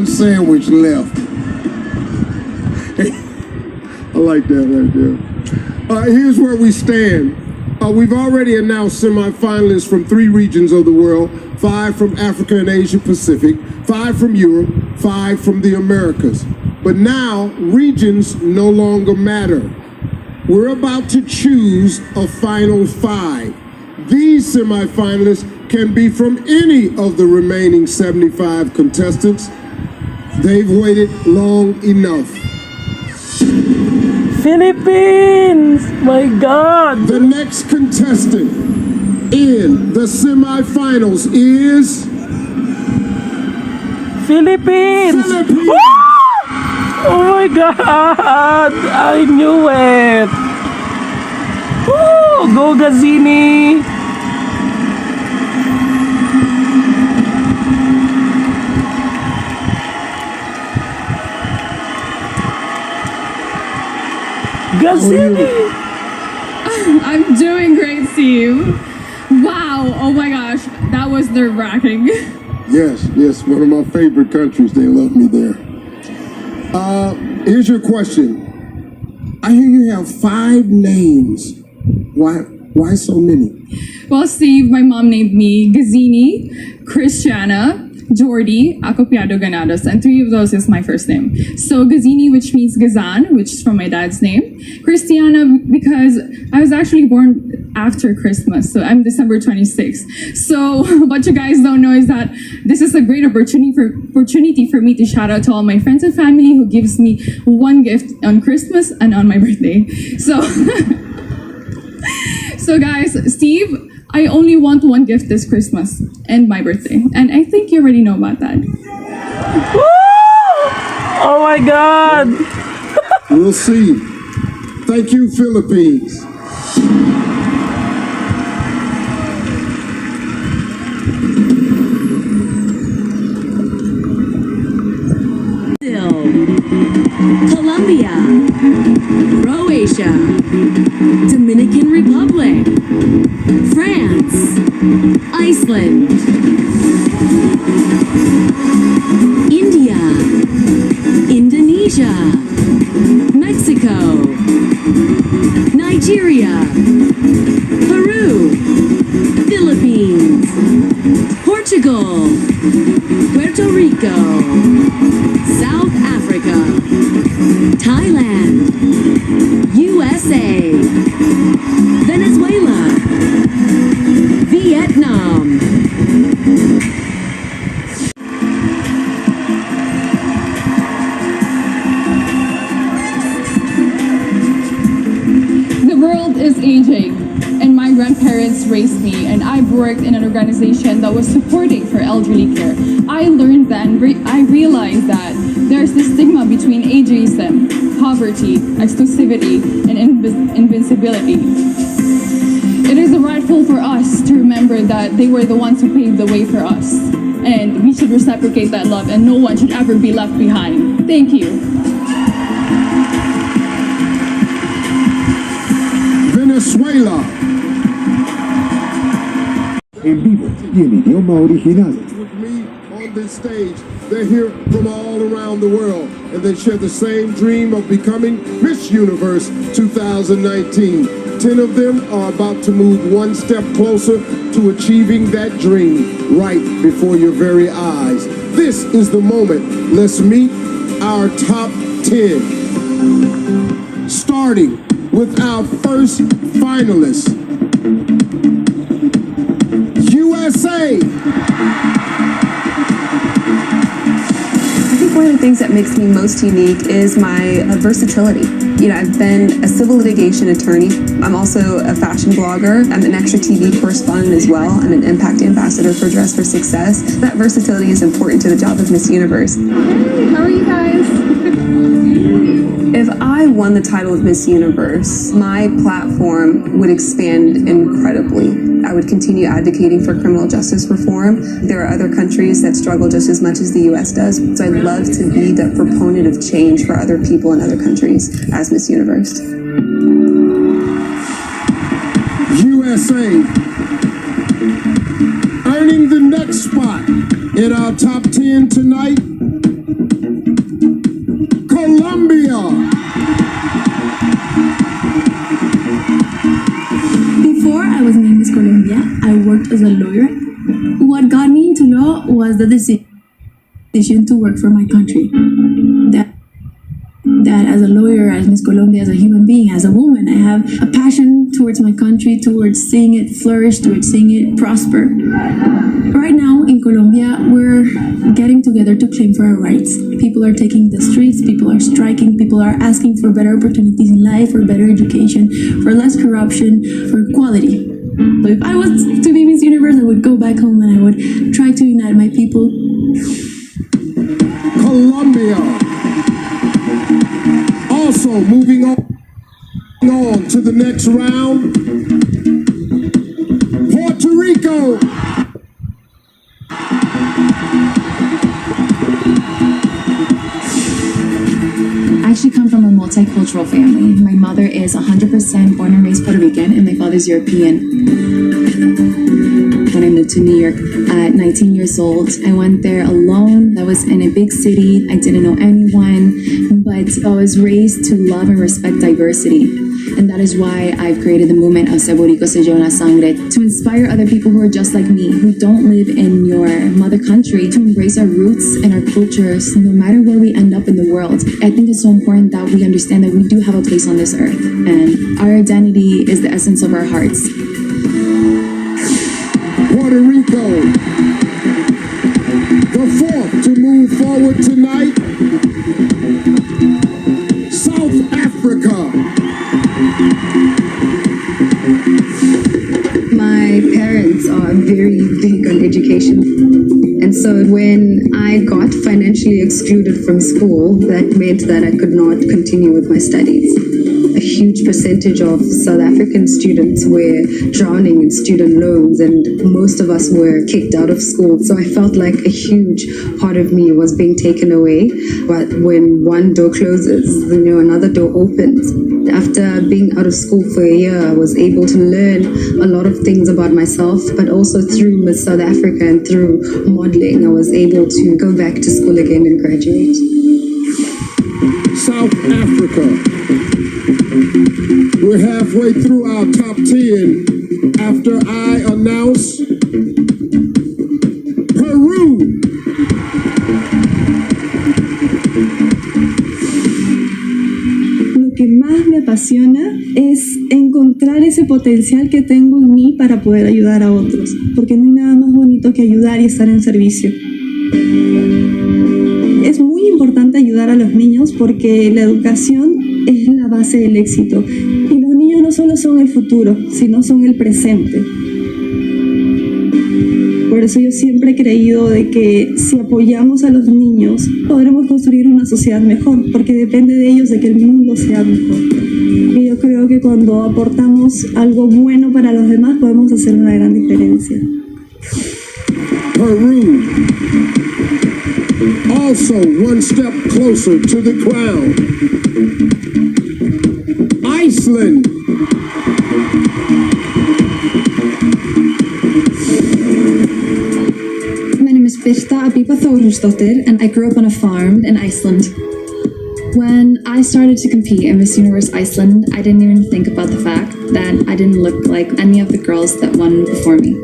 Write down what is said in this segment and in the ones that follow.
one sandwich left. I like that right there. Here's where we stand. We've already announced semifinalists from 3 regions of the world, 5 from Africa and Asia Pacific, 5 from Europe, 5 from the Americas. But now, regions no longer matter. We're about to choose a final 5. These semifinalists can be from any of the remaining 75 contestants. They've waited long enough. Philippines! My God! The next contestant in the semifinals is Philippines! Philippines. Woo! Oh my God! I knew it! Woo! Go Gazini! Gazini! I'm doing great, Steve. Wow, oh my gosh, that was nerve-wracking. Yes, one of my favorite countries. They love me there. Here's your question. I hear you have 5 names. Why so many? Well, Steve, my mom named me Gazini, Christiana, Jordi, Acopiado Ganados, and 3 of those is my first name. So Gazini, which means Gazan, which is from my dad's name. Christiana, because I was actually born after Christmas, so I'm December 26th. So what you guys don't know is that this is a great opportunity for me to shout out to all my friends and family who gives me one gift on Christmas and on my birthday. So, so guys, Steve, I only want one gift this Christmas and my birthday. And I think you already know about that. Woo! Oh my God! We'll see. Thank you, Philippines. Colombia, Croatia, Dominican Republic, France, Iceland, India, Indonesia, Mexico, Nigeria, Peru, Philippines, Portugal, Puerto Rico, South Africa, Thailand, USA, Venezuela, Vietnam. The world is aging, and my grandparents raised me, and I've worked in an organization that was supporting for elderly care. I learned then, I realized that there's this stigma between ageism, poverty, exclusivity, and invincibility. It is rightful for us to remember that they were the ones who paved the way for us, and we should reciprocate that love, and no one should ever be left behind. Thank you. Venezuela. En vivo y en idioma original. With me on this stage, they're here from all around the world, and they share the same dream of becoming Miss Universe 2019. 10 of them are about to move one step closer to achieving that dream right before your very eyes. This is the moment. Let's meet our top 10. Starting with our first finalist, USA. I think one of the things that makes me most unique is my versatility. You know, I've been a civil litigation attorney. I'm also a fashion blogger. I'm an extra TV correspondent as well. I'm an impact ambassador for Dress for Success. That versatility is important to the job of Miss Universe. Hey, how are you guys? If I won the title of Miss Universe, my platform would expand incredibly. I would continue advocating for criminal justice reform. There are other countries that struggle just as much as the U.S. does, so I'd love to be the proponent of change for other people in other countries as Miss Universe. USA. Earning the next spot in our top 10 tonight, Colombia. Before I was named Miss Colombia, I worked as a lawyer. What got me into law was the decision to work for my country. That as a lawyer, as Miss Colombia, as a human being, as a woman, I have a passion towards my country, towards seeing it flourish, towards seeing it prosper. Right now in Colombia, we're getting together to claim for our rights. People are taking the streets, people are striking, people are asking for better opportunities in life, for better education, for less corruption, for equality. So if I was to be Miss Universe, I would go back home and I would try to unite my people. Colombia. Also, moving on to the next round, Puerto Rico. I actually come from a multicultural family. My mother is 100% born and raised Puerto Rican, and my father's European. When I moved to New York at 19 years old, I went there alone. I was in a big city. I didn't know anyone, but I was raised to love and respect diversity. And that is why I've created the movement of Se Boricua Se Lleva la Sangre, to inspire other people who are just like me, who don't live in your mother country, to embrace our roots and our cultures, no matter where we end up in the world. I think it's so important that we understand that we do have a place on this earth, and our identity is the essence of our hearts. Puerto Rico, the fourth to move forward tonight. South Africa. My parents are very big on education. And so when I got financially excluded from school, that meant that I could not continue with my studies. A huge percentage of South African students were drowning in student loans, and most of us were kicked out of school. So I felt like a huge part of me was being taken away. But when one door closes, another door opens. After being out of school for a year, I was able to learn a lot of things about myself, but also through Miss South Africa and through modeling, I was able to go back to school again and graduate. South Africa. We're halfway through our top 10 after I announce Peru. Lo que más me apasiona es encontrar ese potencial que tengo en mí para poder ayudar a otros, porque no hay nada más bonito que ayudar y estar en servicio. Es muy importante ayudar a los niños porque la educación es la base del éxito. Y los niños no solo son el futuro, sino son el presente. Por eso yo siempre he creído de que si apoyamos a los niños, podremos construir una sociedad mejor, porque depende de ellos de que el mundo sea mejor. Y yo creo que cuando aportamos algo bueno para los demás, podemos hacer una gran diferencia. Peru. Also one step closer to the crown. Iceland. My name is Birta Abiba Þórhallsdóttir, and I grew up on a farm in Iceland. When I started to compete in Miss Universe Iceland, I didn't even think about the fact that I didn't look like any of the girls that won before me.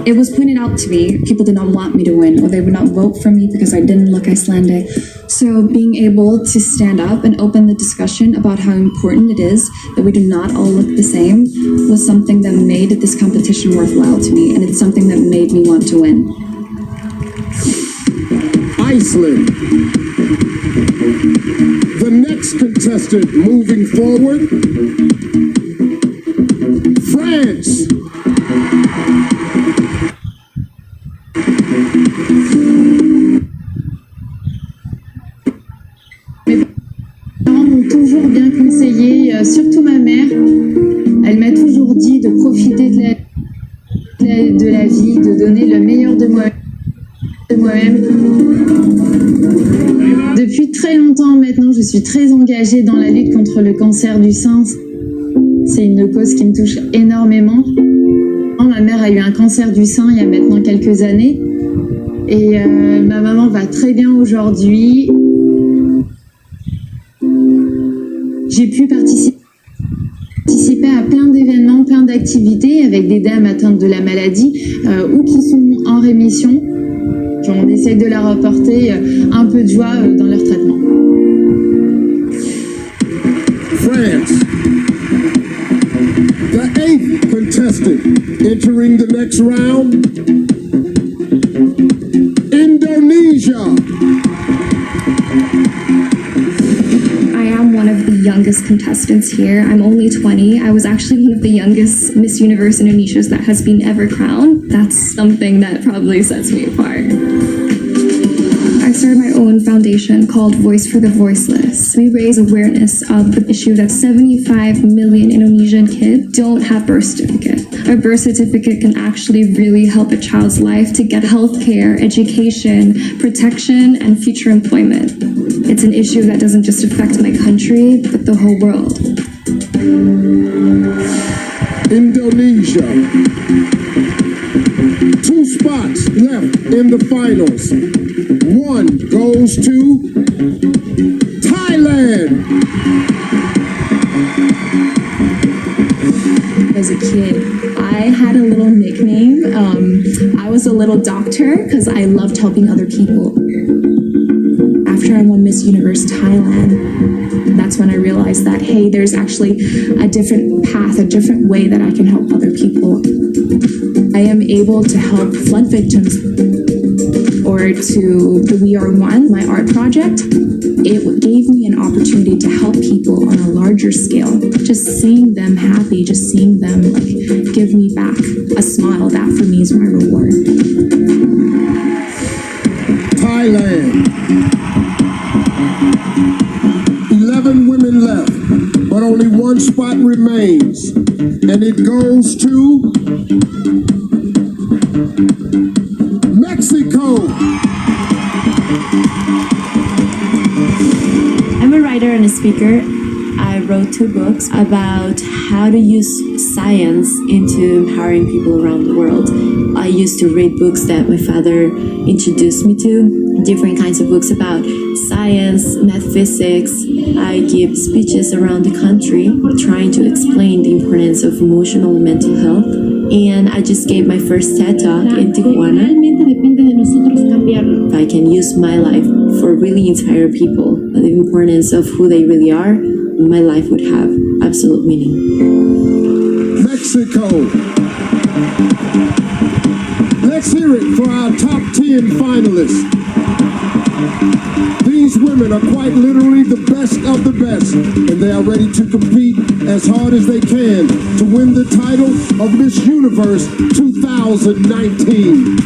It was pointed out to me, people did not want me to win, or they would not vote for me because I didn't look Icelandic. So being able to stand up and open the discussion about how important it is that we do not all look the same was something that made this competition worthwhile to me, and it's something that made me want to win. Iceland. The next contestant moving forward, France. Toujours bien conseillé, surtout ma mère. Elle m'a toujours dit de profiter de la vie, de donner le meilleur de moi-même. Depuis très longtemps maintenant, je suis très engagée dans la lutte contre le cancer du sein. C'est une cause qui me touche énormément. Ma mère a eu un cancer du sein il y a maintenant quelques années. Et ma maman va très bien aujourd'hui. J'ai pu participer à plein d'événements, plein d'activités avec des dames atteintes de la maladie ou qui sont en rémission. On essaye de leur apporter un peu de joie dans leur traitement. France. The 8th contestant entering the next round. Indonesia. I am one of the youngest contestants here. I'm only 20. I was actually one of the youngest Miss Universe Indonesias that has been ever crowned. That's something that probably sets me apart. I started my own foundation called Voice for the Voiceless. We raise awareness of the issue that 75 million Indonesian kids don't have birth certificate. A birth certificate can actually really help a child's life to get health care, education, protection, and future employment. It's an issue that doesn't just affect my country, but the whole world. Indonesia. 2 spots left in the finals. 1 goes to Thailand. As a kid, I had a little nickname. I was a little doctor because I loved helping other people. After I won Miss Universe Thailand, that's when I realized that, hey, there's actually a different path, a different way that I can help other people. I am able to help flood victims or to the We Are One, my art project. It gave me an opportunity to help people on a larger scale. Just seeing them happy, just seeing them give me back a smile, that for me is my reward. Thailand. 11 women left, but only 1 spot remains, and it goes to Mexico. I'm a writer and a speaker. I wrote 2 books about how to use science into empowering people around the world. I used to read books that my father introduced me to, different kinds of books about science, metaphysics. I give speeches around the country trying to explain the importance of emotional and mental health. And I just gave my first TED Talk in Tijuana. If I can use my life for really inspire people, the importance of who they really are, my life would have absolute meaning. Mexico. Let's hear it for our top 10 finalists. These women are quite literally the best of the best, and they are ready to compete as hard as they can to win the title of Miss Universe 2019.